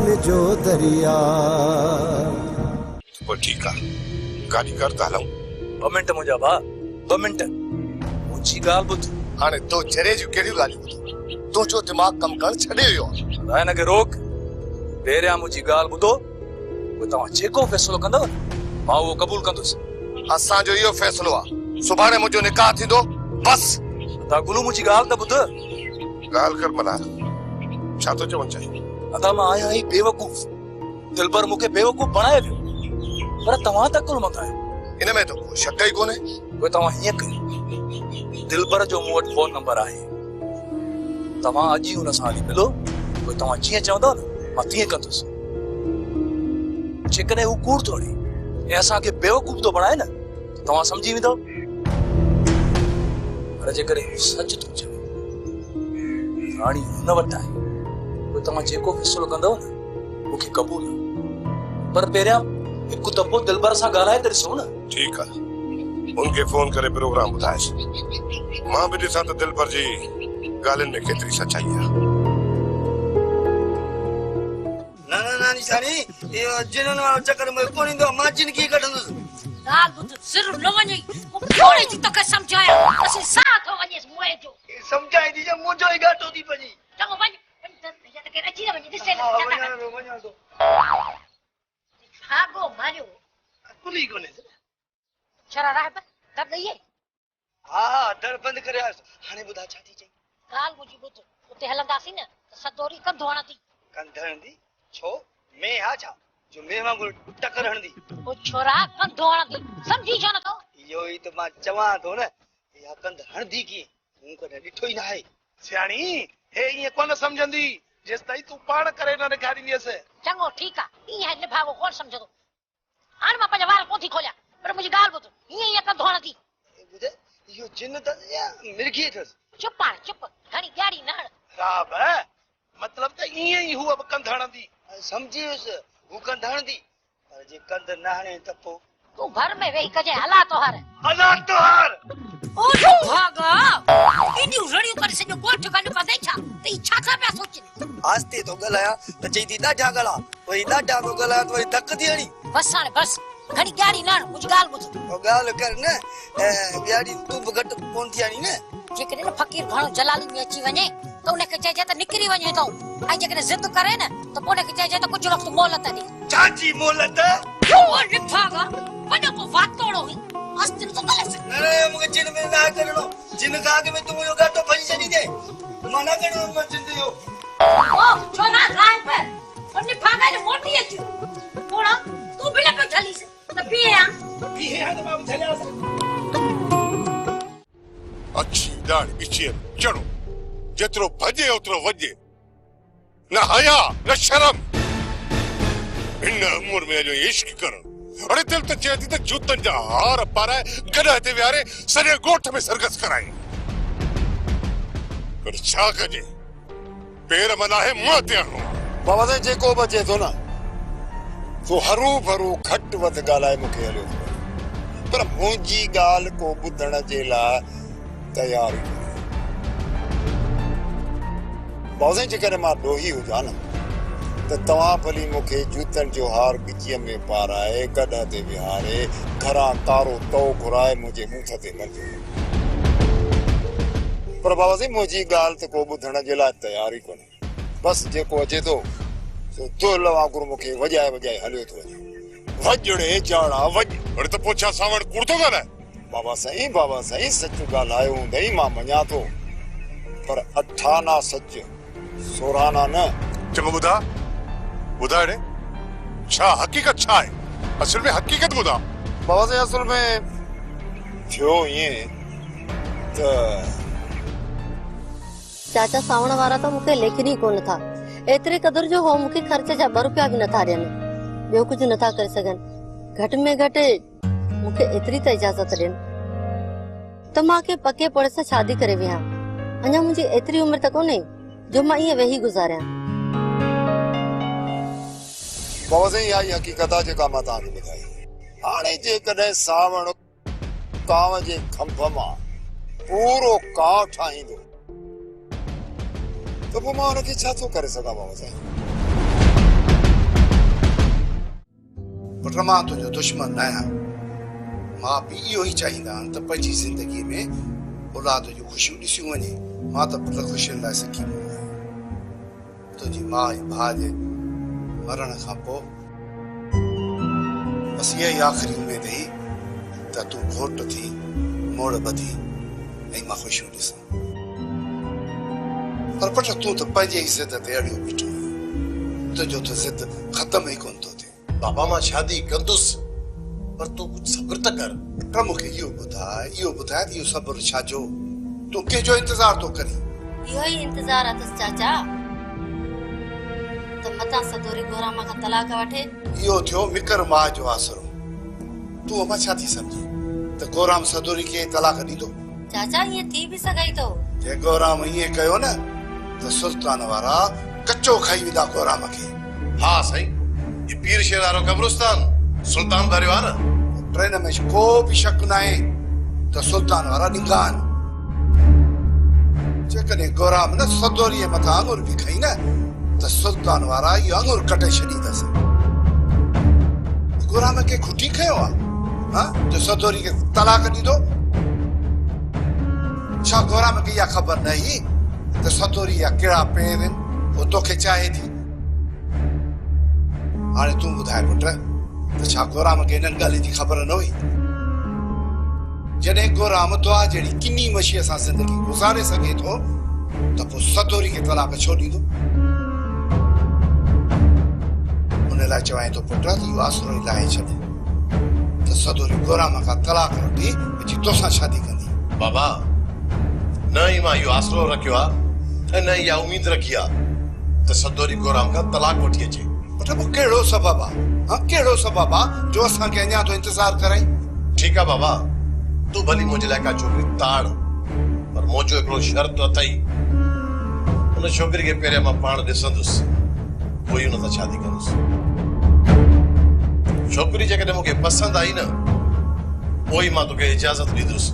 दिल जो दरिया। वो ठीक है, गाड़ी करता हलूं। 2 मिनट मुंहिंजा भाउ, 2 मिनट मुंहिंजी ॻाल्हि ॿुध। हाणे तो जरे जूं कहिड़ियूं ॻाल्हियूं ॿुधूं? तुंहिंजो दिमाग़ कमु करणु छॾे वियो आहे। हिनखे रोक। पहिरियां मुंहिंजी ॻाल्हि ॿुधो, पोइ तव्हां जेको फ़ैसिलो कंदव मां उहो क़बूल कंदुसि। असांजो इहो फ़ैसिलो आहे, सुभाणे मुंहिंजो निकाह थींदो बस। अदा गुलू मुंहिंजी ॻाल्हि त ॿुध। ॻाल्हि कर मल्हार, छा थो चवणु चाहीं? अदा मां आहियां ई बेवकूफ़, दिलबर मूंखे बेवकूफ़ बणाए वियो, पर तव्हां त कुलमंद आहियो। इन में तो कोई शक ई कोन्हे। पोइ तव्हां हीअं कयो, दिलबर जो मूं वटि फोन नंबर आहे, तव्हां अॼु ई हुन सां हली मिलो, पोइ तव्हां जीअं चवंदव न मां तीअं कंदुसि। जेकॾहिं हू कूड़ थो हणे ऐं असांखे बेवकूफ़ थो बणाए न त तव्हां सम्झी वेंदव, पर जेकॾहिं हू सच थो चवे राणी हुन वटि आहे, पोइ तव्हां जेको फ़ैसिलो कंदव न मूंखे क़बूल आहे। पर पहिरियां हिकु दफ़ो दिलबर सां ॻाल्हाए त ॾिसो न। ठीक है, उनके फोन करे प्रोग्राम ॿुधाएसि। मां बि ॾिसां त दिलबर जी ॻाल्हियुनि में केतिरी सच्चाई आहे। ना निशानी ये जिनन वालो चक्कर में कोन ईंदो, मां जिंदगी कढंदुसि। ॻाल्हि ॿुध, सिर न वञे, थोरी जी तोखे सम्झाया, असीं साह थो वञेसि मुंहुं जो। सम्झाई दी जे मुंहिंजो ई घाटो थी पई। चङो वञ, या त केरु अची न वञे, ॾिसे न वञा थो। भागो मारियो कुली कोने छरा राहब कर दईए। हा दर बंद करे हाणे ॿुधा छा थी चई? ॻाल्हि मुंहिंजी ॿुध, उते हलंदासीं न त सदोरी कंधो हणंदी। कंध हणंदी? छो मैं हा छा जो मैं वांगुरु टकर हणंदी? ओ छोरा कंधो हणंदी, सम्झी छो नथो? इहो ई त मां चवां थो न, इहा कंध हणंदी कीअं, मूं कॾहिं ॾिठो ई न आहे। सियाणी हे ईअं कोन सम्झंदी जेसि ताईं तूं पाण करे न ॾेखारींदीअसि। चङो ठीकु आहे, ईअं निभागो कोन सम्झंदो। हाणे मां पंहिंजा वार कोथी खोलियां, पर मुंहिंजी ॻाल्हि ॿुध, हीअं कंधो हणंदी। ॿुध, इहो जिन त या मिर्गी अथसि। चुप हाणे चुप, घणी ॻाढ़ी न हण। राब मतलब त ईअं ई हूअ बि कंध हणंदी। समझी वियुसि, हू कंध हणंदी, पर जे कंध न हणे त पोइ तूं घर में वेही कजे हला तो हर। हला तो हर ओ भागा एॾियूं रड़ियूं करे सॼो ॻोठ गंढ पदे छा त ई छा था पिया सोचनि? आस्ते तो ॻाल्हाया त चई थी ॾाढा ॻाल्हा, वरी ॾाढा तो ॻाल्हाया त वरी धक थी हणी। बस हाणे बस, घणी ॻाढ़ी न हण, मुंहिंजी ॻाल्हि ॿुध। ओ ॻाल्हि कर न, ॻाढ़ी तूं बि घटि कोन थी हणी न। जेकॾहिं फ़कीर घणो जलाली में अची वञे त उनखे चइजे त निकिरी वञे थो, ऐं जेकॾहिं ज़िद करे न त पोइ उनखे चइजे त कुझु वक़्तु मोहलत ॾे। चाची मोहलत? ओ निभागा वॾो को वातोड़ो हुई, अस्तिन तो गलस। अरे मूंखे जिन में ना करणो, जिन का आगे में तूं मुंहिंजो घाटो भॼी छॾी दे, माना करणो मां जिंदगी जो। ओ छोरा राय पर और निभागा ने मोटी अची थोड़ा तू बिना पे चली से त पिया त मां झलिया। अच्छी दाढ़ इची चढ़ो, जेतिरो भॼे ओतिरो वॼे, न हया न शर्म। हिन उमिरि में अॼु इश्क करणु, अरे दिल त चए थी त जूतनि जा हार पाराए गॾु ते विहारे सॼे ॻोठ में सरगस कराई, पर छा कजे, पेर मन आहे मुंहं ते हणो। बाबा साईं जेको बचे थो न, सो हरू भरू घटि वधि ॻाल्हाए मूंखे हलियो थो, पर मुंहिंजी ॻाल्हि को ॿुधण जे लाइ तयार ई कोन्हे। बाबा साईं जेकॾहिं मां ॾोही हुजां न त तव्हां भली मूंखे जूतनि जो हार ॻिचीअ में पाराए गॾ ते विहारे घरां कारो तओ घुराए मुंहिंजे मुंह ते मलियो, पर बाबा साईं मुंहिंजी ॻाल्हि त को ॿुधण जे लाइ तयार ई कोन्हे। बसि जेको अचे थो सो दुल वांगुरु मूंखे वॼाए वॼाए हलियो थो वञे। वॼड़े जाड़ा वॼ। अरे त पोइ छा सावण कूड़ थो ॻाल्हाए? बाबा साईं सच ॻाल्हायो हूंदई, मां मञा थो, पर अठाना सच सोराना न। चङो ॿुधा ॿुधा रे, छा हक़ीक़त छा आहे? असल में हक़ीक़त ॿुधा। बाबा साईं असल में थियो ईअं त चाचा सावण वारा त मूंखे लेखिन ई कोन था, एतिरे क़दुरु जो हो मूंखे ख़र्च जा 2 रुपया बि नथा ॾियनि, ॿियो कुझु नथा करे सघनि। घटि में घटि मूंखे एतिरी त इजाज़त ॾियनि त मां के पके पड़ सां शादी करे वियां। अञा मुंहिंजी एतिरी उमिरि त कोन्हे जो मां ईअं वेही गुज़ारियां। बाबा साईं इहा ई हक़ीक़त आहे जेका मां तव्हांखे ॿुधाई। हाणे जेकॾहिं सावण कांव जे खंभ मां पूरो कांव ठाहींदो त पोइ मां हुनखे छा थो करे सघां बाबा साईं? पुट मां तुंहिंजो दुश्मन न आहियां मां बि इहो ई चाहींदा आहिनि त पंहिंजी ज़िंदगीअ में औलाद जूं ख़ुशियूं ॾिसियूं वञे मां त पुट ख़ुशियुनि लाइ सकी आहियां तुंहिंजी माउ ऐं भाउ जे मरण खां पोइ बसि इहा ई आख़िरी उमेद हुई त तूं घोट थी मोड़ ॿधी ऐं मां ख़ुशियूं ॾिसां पर पुट तूं त पंहिंजे ई ज़िद ते अड़ियो बीठो तुंहिंजो त ज़िद ख़तम ई कोन थो थिए बाबा मां शादी कंदुसि पर तूं कुझु सब्र त कर पुट मूंखे इहो ॿुधाए त इहो सब्र छाजो तूं कंहिंजो इंतज़ार थो करीं इहो ई इंतज़ार अथसि चाचा त मतां सदोरी गोरामा खां तलाक वठे इहो थियो मिकर माउ जो आसरो तूं अमा छा थी सम्झी त गोराम सदोरी खे तलाक ॾींदो चाचा ईअं थी बि सघई थो जे गोराम ईअं कयो न त सुल्तान वारा कचो खाई वेंदा गोराम खे हा साईं ये पीर शेर वारो कब्रिस्तान सुल्तान भरियो आहे न ट्रेन में को बि शक न आहे त सुल्तान वारा ॾींगा आहिनि जेकॾहिं गोराम न सदोरीअ मथां आङुर बि खई न त सुल्तान वारा इहो आङुर कटे छॾींदसि गोराम खे खुटी खयो आहे हा जो सदोरी खे तलाक ॾींदो छा गोराम खे इहा ख़बर न हुई त सदोरी जा कहिड़ा पेर आहिनि उहो तोखे चाहे थी हाणे तूं ॿुधाए पुट त छा गोराम खे हिननि ॻाल्हियुनि जी ख़बर न हुई जॾहिं गोराम दुआ जहिड़ी किनी मशीअ सां ज़िंदगी गुज़ारे सघे थो त पोइ सदोरी खे तलाक छो ॾींदो उन लाइ चवां थो पुट इहो आसरो ई लाहे छॾ त सदोरी गोराम खां तलाक वठी अची तोसां शादी कंदी बाबा न ई मां इहो आसरो रखियो आहे ऐं न इहा उमेद रखी आहे त सदोरी गोराम खां तलाक वठी अचे पुट पोइ कहिड़ो सबबु आहे हा कहिड़ो सबबु आहे जो असांखे अञा थो इंतज़ारु कराई ठीकु आहे बाबा तूं भली मुंहिंजे लाइ का छोकिरी ताड़ पर मुंहिंजो हिकिड़ो शर्त अथई उन छोकिरी खे पहिरियां मां पाण ॾिसंदुसि पोइ हुन सां शादी कंदुसि छोकिरी जेकॾहिं मूंखे पसंदि आई न पोइ मां तोखे इजाज़त ॾींदुसि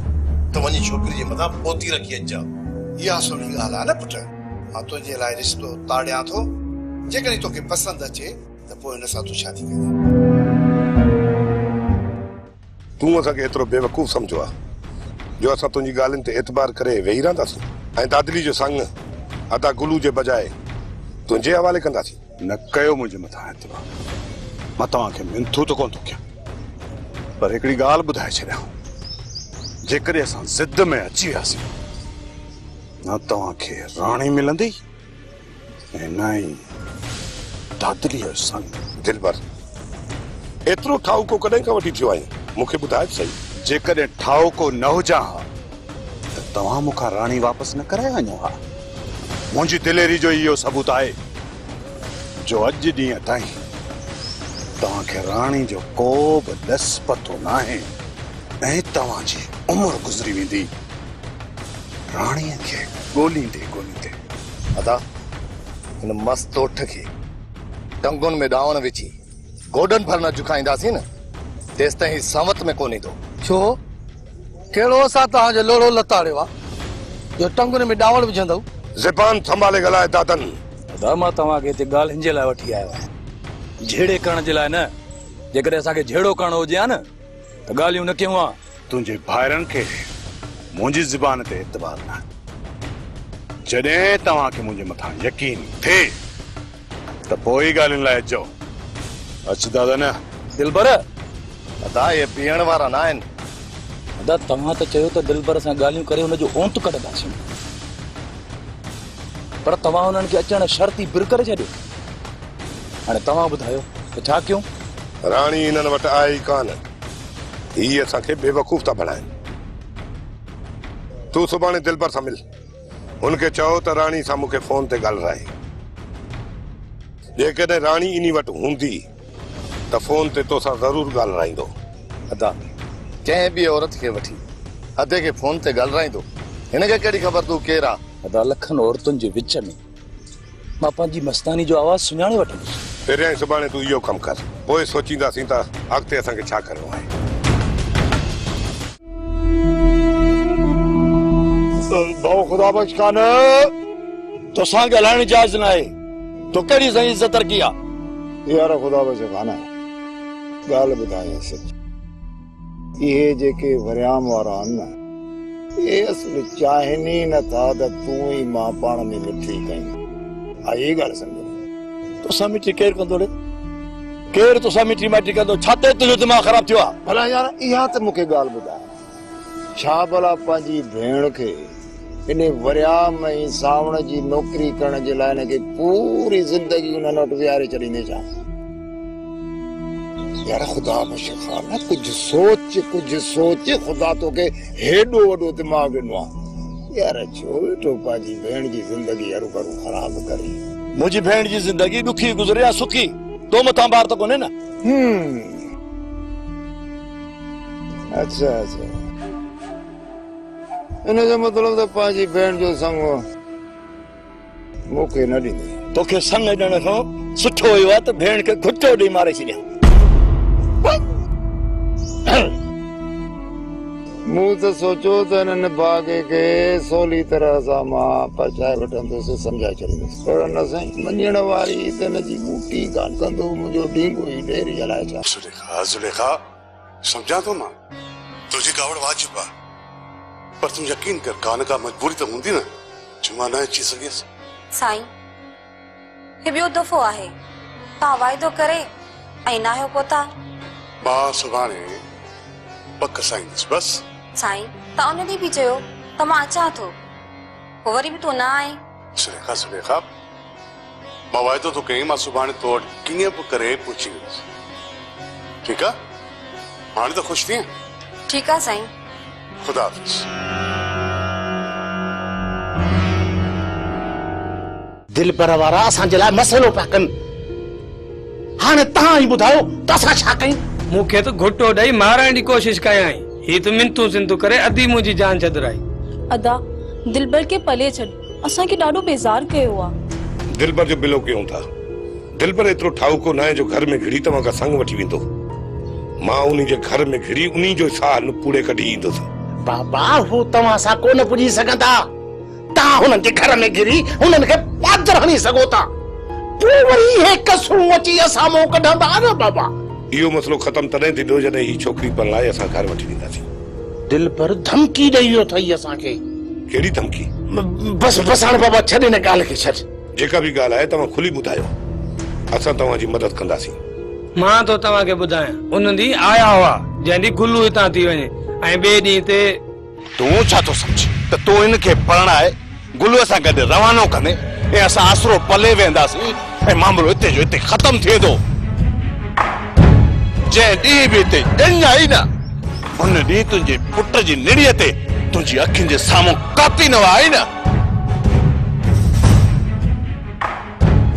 त वञी छोकिरी जे मथां पोती रखी अचिजां इहा सुठी ॻाल्हि आहे न पुट मां तुंहिंजे लाइ रिश्तो ताड़ियां थो जेकॾहिं तोखे पसंदि अचे त पोइ हिन सां तूं शादी कंदी तूं असांखे एतिरो बेवकूफ़ सम्झो आहे जो असां तुंहिंजी ॻाल्हियुनि ते एतबार करे वेही रहंदासीं ऐं दादली जो संग अदा गुलू जे बजाए तुंहिंजे हवाले कंदासीं न कयो मुंहिंजे मथां एतबार मां तव्हांखे मिंथू त कोन थो कयां पर हिकिड़ी ॻाल्हि ॿुधाए छॾियां जेकॾहिं असां ज़िद में अची वियासीं न तव्हांखे राणी मिलंदी ऐं न ई दादलीअ जो संग दिलबर एतिरो ठाउको कॾहिं खां वठी थियो आहे मूंखे ॿुधाए सही जेकॾहिं ठाउको न हुजां हा त तव्हां मूंखां राणी वापसि न कराए वञो हा मुंहिंजी दिलेरी जो इहो सबूत आहे जो अॼु ॾींहं ताईं तव्हांखे राणी जो को बि लस पतो न आहे ऐं तव्हांजी उमिरि गुज़री वेंदी राणीअ खे ॻोल्हींदे ॻोल्हींदे अदा हिन मस्त ओठ खे टंगुनि में ॾावण विझी गोॾनि भर न झुकाईंदासीं न तेसि ताईं सावत में कोन ईंदो छो कहिड़ो असां तव्हांजो लोड़ो लताड़ियो आहे जो टंगुनि में ॾावण विझंदव ज़बान संभाले ॻाल्हाए दादन दादा मां तव्हांखे हिते ॻाल्हि हिन जे लाइ वठी आयो आहियां झेड़े करण जे लाइ न जेकॾहिं असांखे झेड़ो करणो हुजे हा न त ॻाल्हियूं न कयूं हा तुंहिंजे भाइरनि खे मुंहिंजी ज़बान ते एतबार न जॾहिं तव्हांखे मुंहिंजे मथां यकीन थिए त पोइ ई ॻाल्हियुनि लाइ अचो अच दादा न दिलबर अदा ये पीअण वारा न आहिनि दादा तव्हां त चयो त दिलबर सां ॻाल्हियूं करे हुनजो ओंत कढंदासीं पर तव्हां हुननि खे अचण शर्त ई बिर करे छॾियो हाणे तव्हां ॿुधायो त छा कयूं राणी हिननि वटि आहे ई कान हीअ असांखे बेवकूफ़ था बणाइनि तूं सुभाणे दिलबर सां मिल हुनखे चओ त राणी सां मूंखे फोन ते ॻाल्हाए जेकॾहिं राणी इन वटि हूंदी त फोन ते तोसां ज़रूरु ॻाल्हाईंदो अदा कंहिं बि औरत खे वठी अधे खे फोन ते ॻाल्हाईंदो हिनखे कहिड़ी ख़बर तूं केरु आहे दादा लखनि औरतुनि जे विच में मां पंहिंजी मस्तानी जो आवाज़ सुञाणे वठंदुसि पहिरियां सुभाणे तूं इहो कमु कर पोइ सोचींदासीं त अॻिते असांखे छा करिणो आहे भाउ ख़ुदा बख़्श खान तोसां ॻाल्हाइण जाइज़ न आहे तो कहिड़ी सही इज़त रखी आहे यार ख़ुदा बख़्श खान ॻाल्हि ॿुधायां सच, इहे जेके वरियाम वारा आहिनि न, इहे असुल चाहिनि ई नथा त तूं ई मां पाण में मिठी कयूं। इहा ॻाल्हि सम्झ तोसां मिठी केरु कंदो रे? केरु तोसां मिठी माइटी कंदो? छा ते तुंहिंजो दिमाग़ ख़राब थियो आहे? भला यार इहा त मूंखे ॻाल्हि ॿुधाए, छा भला पंहिंजी भेण खे इन वरियाम ऐं सावण जी नौकरी करण जे लाइ हिनखे पूरी ज़िंदगी हुननि वटि विहारे छॾींदे छा? यार ख़ुदा बशखार न कुझु सोच, ख़ुदा तोखे हेॾो वॾो दिमाग़ ॾिनो आहे यार, छो वेठो पंहिंजी भेण जी ज़िंदगी हरू भरू ख़राब करी? मुंहिंजी भेण जी ज़िंदगी ॾुखी गुज़रे या सुखी, तो मथां बार त कोन्हे न। अच्छा इन जो मतिलब त पंहिंजी भेण जो संग मूंखे न ॾींदे? तोखे संग ॾियण खां सुठो हुयो आहे त भेण खे घुटो ॾेई मारे छॾियां। मूं त सोचियो त हिननि बाग़े खे सवली तरह सां मां पचाए वठंदुसि, सम्झाए छॾींदुसि, पर न साईं, मञण वारी त हिनजी बूटी कान कंदो, मुंहिंजो ढींगो ई ढेरी हलाए छा। ज़ुलेखा, सम्झां थो मां, तुंहिंजी कावड़ वाजिब आहे, पर तूं यकीन कर, का न का मजबूरी त हूंदी न जो मां न अची सघियसि। साईं, हे ॿियो दफ़ो आहे, तव्हां वाइदो करे ऐं न आहियो पहुता। मां सुभाणे पक साईंदुसि बसि। साईं, तव्हां उन ॾींहुं बि चयो त मां अचां थो, पोइ वरी बि तूं न आहीं। सुलेखा, मां वाइदो थो कयां, मां सुभाणे तो वटि कीअं बि करे पहुची वेंदुसि, ठीकु आहे? हाणे त ख़ुशि थी? ठीकु आहे साईं, ख़ुदा हाफ़िज़। दिल पर वारा असांजे लाइ मसइलो पिया कनि, हाणे तव्हां ई ॿुधायो त असां छा कयूं? मूंखे त घुटो ॾेई मारण जी कोशिश कयाई, ही त मिंतू सिंतू करे अधी मुंहिंजी जान छॾराई। अदा, दिलबर खे पले छॾ, असांखे ॾाढो बेज़ार कयो आहे। दिलबर जो बिलो कयूं था, दिलबर एतिरो ठाहूको न आहे जो घर में घिड़ी तव्हां खां संग वठी वेंदो, मां उन्ही जे घर में घिड़ी उन्ही जो साह पूरे कढी ईंदुसि। बाबा, हू तव्हां सां कोन पुॼी सघंदा, तव्हां हुननि जे घर में घिरी हुननि खे पाजर हणी सघो था, पोइ वरी हे कसरूं अची असां मूं कढंदा न बाबा। इहो मसलो ख़तम तॾहिं थींदो जॾहिं ही छोकिरी पर लाइ असां घर वठी वेंदासीं। दिलबर धमकी ॾेई वियो अथई असांखे। कहिड़ी धमकी? बस हाणे बाबा छॾ हिन ॻाल्हि खे, छॾ। जेका बि ॻाल्हि आहे तव्हां खुली ॿुधायो, असां तव्हांजी मदद कंदासीं। मां तो तव्हांखे ॿुधायां, उन ॾींहुं आया हुआ जंहिं ॾींहुं गुल्लू हितां थी वञे, ऐं ॿिए ॾींहं ते तूं छा थो सम्झी त तूं हिनखे परणाए गुल्लूअ सां गॾु रवानो कंदे ऐं असां आसरो पले वेंदासीं ऐं मामलो हिते जो हिते ख़तम थिए थो? जंहिं ॾींहुं बि हिते ॼञ आई न, हुन ॾींहुं तुंहिंजे पुट जी निड़ीअ ते तुंहिंजी अखियुनि जे साम्हूं कापी न आई न,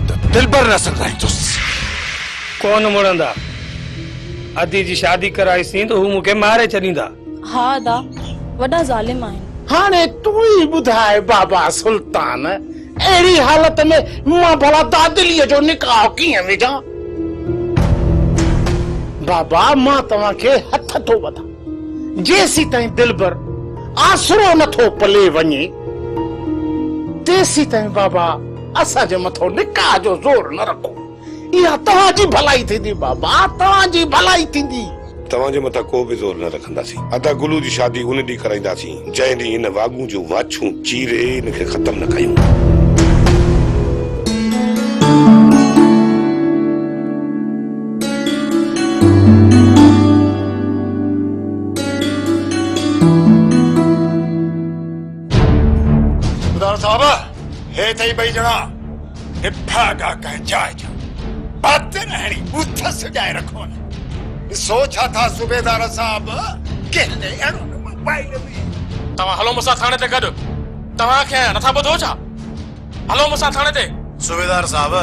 त दिलबर न संघाईंदुसि। कोन मुड़ंदा, अदी जी शादी कराईसीं त हू मूंखे मारे छॾींदा। हा अदा, वॾा ज़ालिम आहिनि। हाणे तूं ई ॿुधाए बाबा सुल्तान, अहिड़ी हालत में मां भला दादिलीअ जो निकाह कीअं विझां? बाबा, मां तव्हांखे हथ थो वधां, जेसीं ताईं दिलबर आसरो नथो पले वञे, तेसीं ताईं बाबा असांजे मथो निकाह जो ज़ोर न रखो। इहा तव्हांजी भलाई थींदी बाबा, तव्हांजी भलाई थींदी। तव्हांजे मथां को बि ज़ोर न रखंदासीं। अदा गुलू जी शादी उन ॾींहुं कराईंदासीं जंहिं ॾींहुं हिन वागू जो वाछूं चीरे हिनखे ख़तम न कयूं। साहब, हे थई ॿई ॼणा निफा गा कंहिं जाइ जा बात रहणी बूथ सजाए रखो न। ॾिसो छा था सूबेदार साहब, केले अहिड़ो मोबाइल में। तव्हां हलो मूंसां थाणे ते गॾु, तव्हांखे नथा ॿुधो छा? हलो मूंसां थाणे ते। सूबेदार साहब,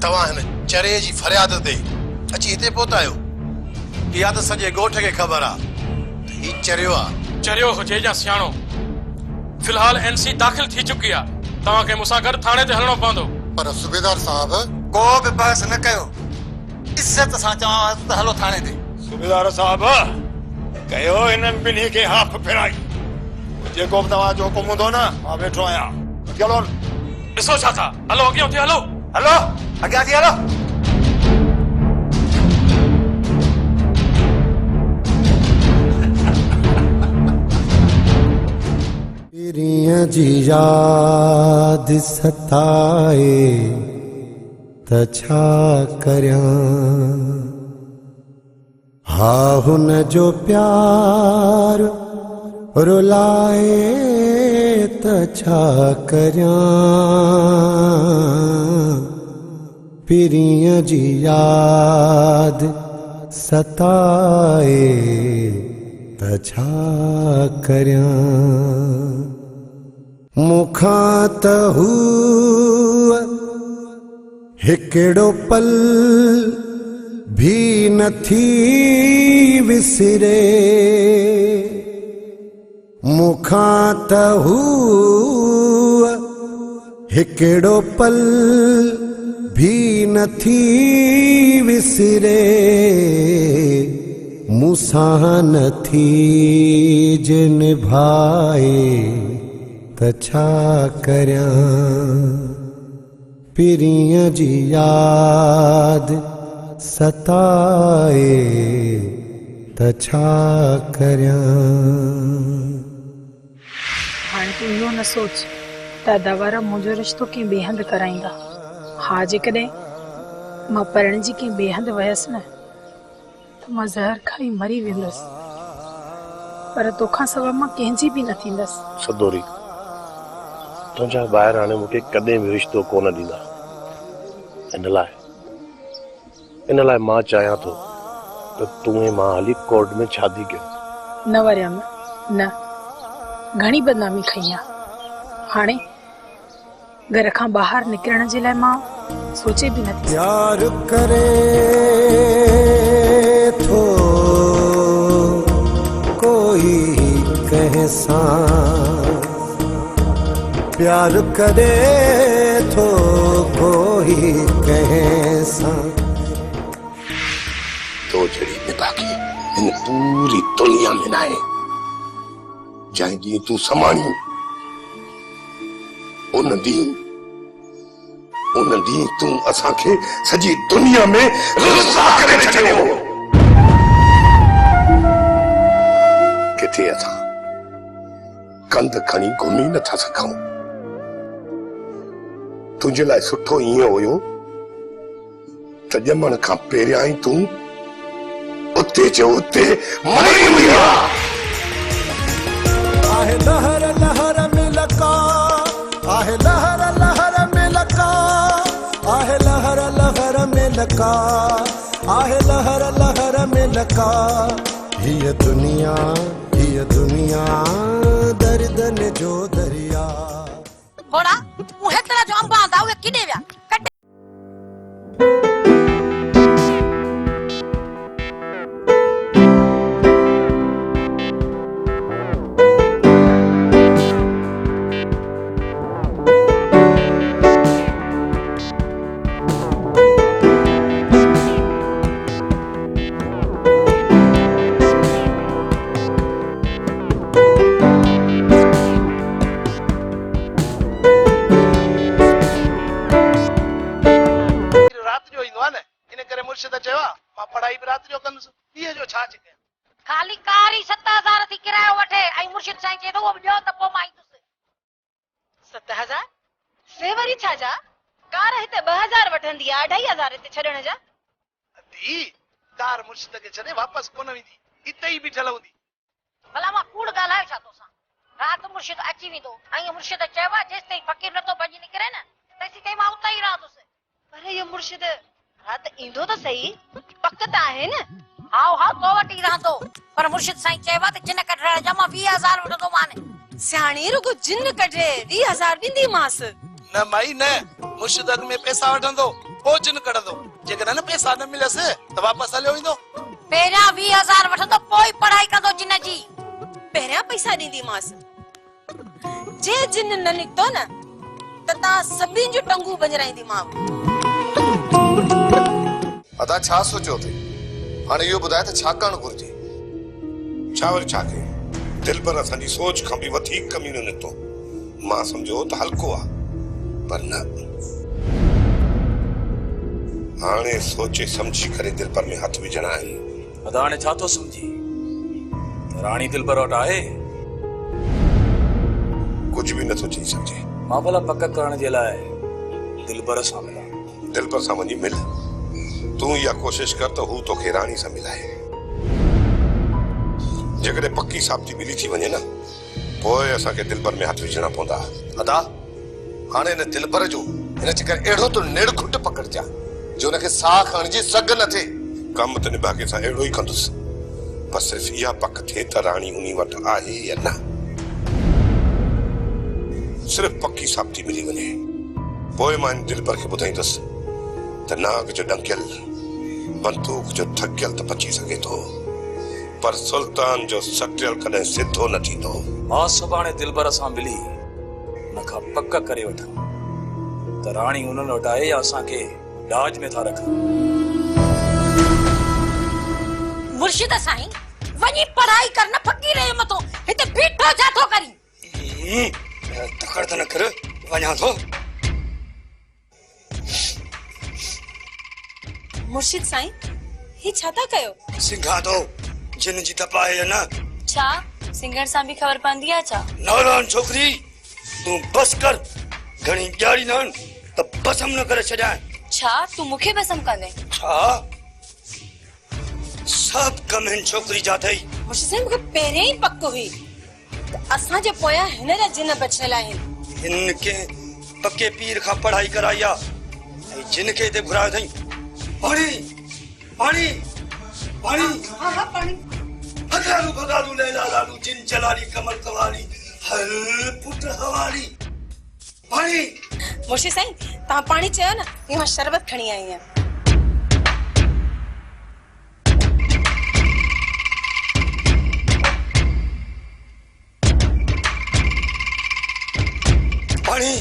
तव्हां हिन चरे जी फरियाद ते अची हिते पहुता आहियो, इहा त सॼे ॻोठ खे ख़बर आहे त ही चरियो आहे। चरियो हुजे या सियाणो, फिलहाल एनसी दाख़िल थी चुकी आहे, तव्हांखे मूंसां गॾु थाणे ते हलणो पवंदो। पर सूबेदार साहब, को बि बहस न कयो, इज़त सां चवां त हलो थाणे ते। सूबेदार साहब, कयो हिननि ॿिन्ही खे हाफ फिराई, जेको बि तव्हांजो हुकुम हूंदो न, मां वेठो आहियां। चलो ॾिसो छा था, हलो अॻियां थी हलो, हलो अॻियां थी हलो। जी याद सताए त छा करियां हा हुन जो प्यार रुलाए त छा करियां पिरीअ जी याद सताए त छा करियां मुखां त हूअ हिकिड़ो पल भी नथी विसरे मुखां त हूअ हिकिड़ो पल भी नथी विसरे मूसां नथी जिन भाए त छा करियां पिरीअ जी याद सताए त छा करियां हाणे तूं इहो न सोच त दवारा मुंहिंजो रिश्तो कंहिं ॿिए हंधि कराईंदा हा जेकॾहिं मां परिणिजी कंहिं ॿिए हंधि वयसि न त मां ज़हर खाई मरी वेंदसि पर तोखां सवाइ मां कंहिंजी बि न थींदसि सदोरी तुंहिंजा ॿाहिरि हाणे मूंखे कॾहिं बि रिश्तो कोन ॾींदा इन लाइ मां चाहियां थो त तूं ऐं मां हली कोर्ट में शादी कयूं न वरियम न घणी बदनामी खई आहे हाणे घर खां ॿाहिरि निकिरण जे लाइ मां सोचे बि नथी प्यार करे थो कोई कंहिंसां प्यार करे थो कोई कंहिंसां तो जड़ी निभागी इन पूरी दुनिया में ना है जंहिं ॾींहुं तूं समाणी उन ॾींहुं तूं असांखे सॼी दुनिया में रुसवा करे छॾियो किथे असां कंध खणी घुमी नथा सघूं तुंहिंजे लाइ सुठो ईअं हुयो त ॼमण खां पहिरियां ई तूं उते जो उते मरी हुई आहे लहर लहर में लका आहे लहर लहर में लका आहे लहर लहर में लका आहे लहर लहर में लका हीअ दुनिया दर्दन जो दरिया घोड़ा तूं हेतिरा जो अंब आंदा उहे किॾे विया खाली कार ही 7000 थी किरायो वठे ऐं मुर्शिद साईं चए थो वो ॿियो त पोइ मां ईंदुसि 7000 से वरी छा जा कार हिते 2000 वठंदी आहे 2500 हिते छॾण जा दी कार मुर्शिद खे छॾे वापस कोन वेंदी हिते ई बीठल हूंदी भला मां कूड़ ॻाल्हायो छा तोसां राति मुर्शिद अची वेंदो ऐं मुर्शिद चयो आहे जेसि ताईं फ़कीर नथो भॼी निकिरे न तेसि ताईं मां उते ई रहंदुसि पर इहो मुर्शिद राति ईंदो त सही पक त आहे न हाउ तो वटि ई रहंदो पर मुर्शिद साईं चयो आहे त जिन कढण जा मां 20000 वठंदो माने सियाणी रुगो जिन कढे 20000 ॾींदी मांस न माई न मुर्शिद अॻ में पैसा वठंदो पोइ जिन कढंदो जेकॾहिं न पैसा न मिलसि त वापसि हलियो ईंदो पहिरियां 20000 वठंदो पोइ पढ़ाई कंदो जिन जी पहिरियां पैसा ॾींदी मांस जे जिन न निकतो न त तव्हां सभिनि जूं टंगू बंजराईंदी मां अदा छा सोचियो थी हाणे इहो ॿुधाए त छा करणु घुरिजे छा वरी छा कयूं दिल पर असांजी सोच खां बि वधीक कमीनो निकितो मां सम्झो त हल्को आहे पर न हाणे सोचे समझी करे दिल पर में हथ विझणा आहिनि अदा हाणे छा थो सम्झी राणी दिल पर वटि आहे कुछ भी नथो चई सके। मां भला पक करण जे लाइ दिलबर सां मिला। दिलबर सां वञी मिल। तू इहा कोशिश कर त हू तोखे राणी सां मिलाए। जेकॾहिं पक्की साबिती मिली थी वञे न पोइ असांखे दिलबर में हथ विझणा पवंदा। अदा हाणे न दिलबर जो हिन चकर अहिड़ो तो नेड़ खुट पकड़जा जो हुनखे साह खणण जी सघ न थिए। कम त निभागे सां अहिड़ो ई कंदुसि। बस सिर्फ़ इहा पक थिए त राणी उनी वटि आहे या न। सिर्फ़ पक्की साबिती मिली वञे पोइ मां दिलबर खे ॿुधाईंदुसि त नाग जो डंकियल बंदूक जो थकियल त बची सघे थो पर सुल्तान जो सटियल कॾहिं सिधो न थींदो। मां सुभाणे दिलबर सां मिली हुनखां पक करे वठां त राणी उन्हनि वटि आहे या असांखे डाज में था रखनि। मुर्शिद साईं वञी पढ़ाई कर न फकीर जे मथो हिते बीठो छा थो करी। तकड़ त न कर वञा थो। मुर्शिद साईं ही छा था कयो? सिंघा तो जिन जी तपा है ना। छा सिंगड़ सां भी खबर पवंदी आहे छा? नौरान छोकरी तू बस कर घणी ॼाड़ी न त बसम न करे छॾाए। छा तू मूंखे बसम कंदे? छा सब कम हिन छोकरी जा थई। मुर्शिद साईं मूंखे पहिरियों ई पक हुई त असांजे पोयां हिन जा जिन बचियल आहिनि। हिन के पक्के पीर खां पढ़ाई कराई आ ऐं जिन के ते घुरायो थई। पानी पानी पानी हाँ हाँ पानी। भगालू भगालू लैला लालू जिन जलाली कमल कवाली हल पुट हवाली। पानी। मुर्शिद साईं तव्हां पानी चयो न ये मां शरबत खणी आई आहियां। पानी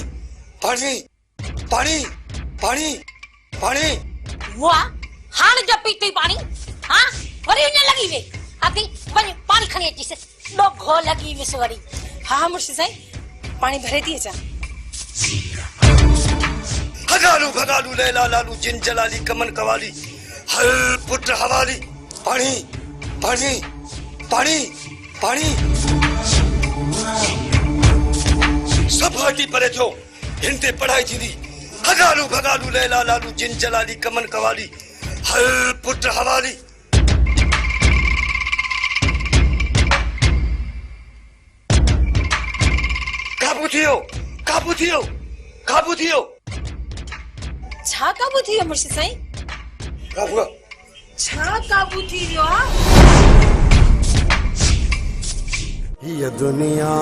पानी पानी पानी पानी। वाह हाण जब पीती पानी हां वरी उन लगी वे अभी वरी पानी खणी अची से डोघो लगी विस वरी। हाँ मुर्शिद साईं पानी भरे थी अचां। भगालू भगालू लैला लालू जिन जलाली कमन कवाली हल पुट हवाली। पानी पानी पानी पानी। सब हटी परे थियो हिन ते पढ़ाई थींदी। भगालू भगालू लैला लालू जिन जलाली कमन कवाली हल पुट हवाली। काबू थियो काबू थियो काबू थियो। छा काबू थी वियो मुर्शिद साईं? काबू छा काबू थी वियो आहे? ये दुनिया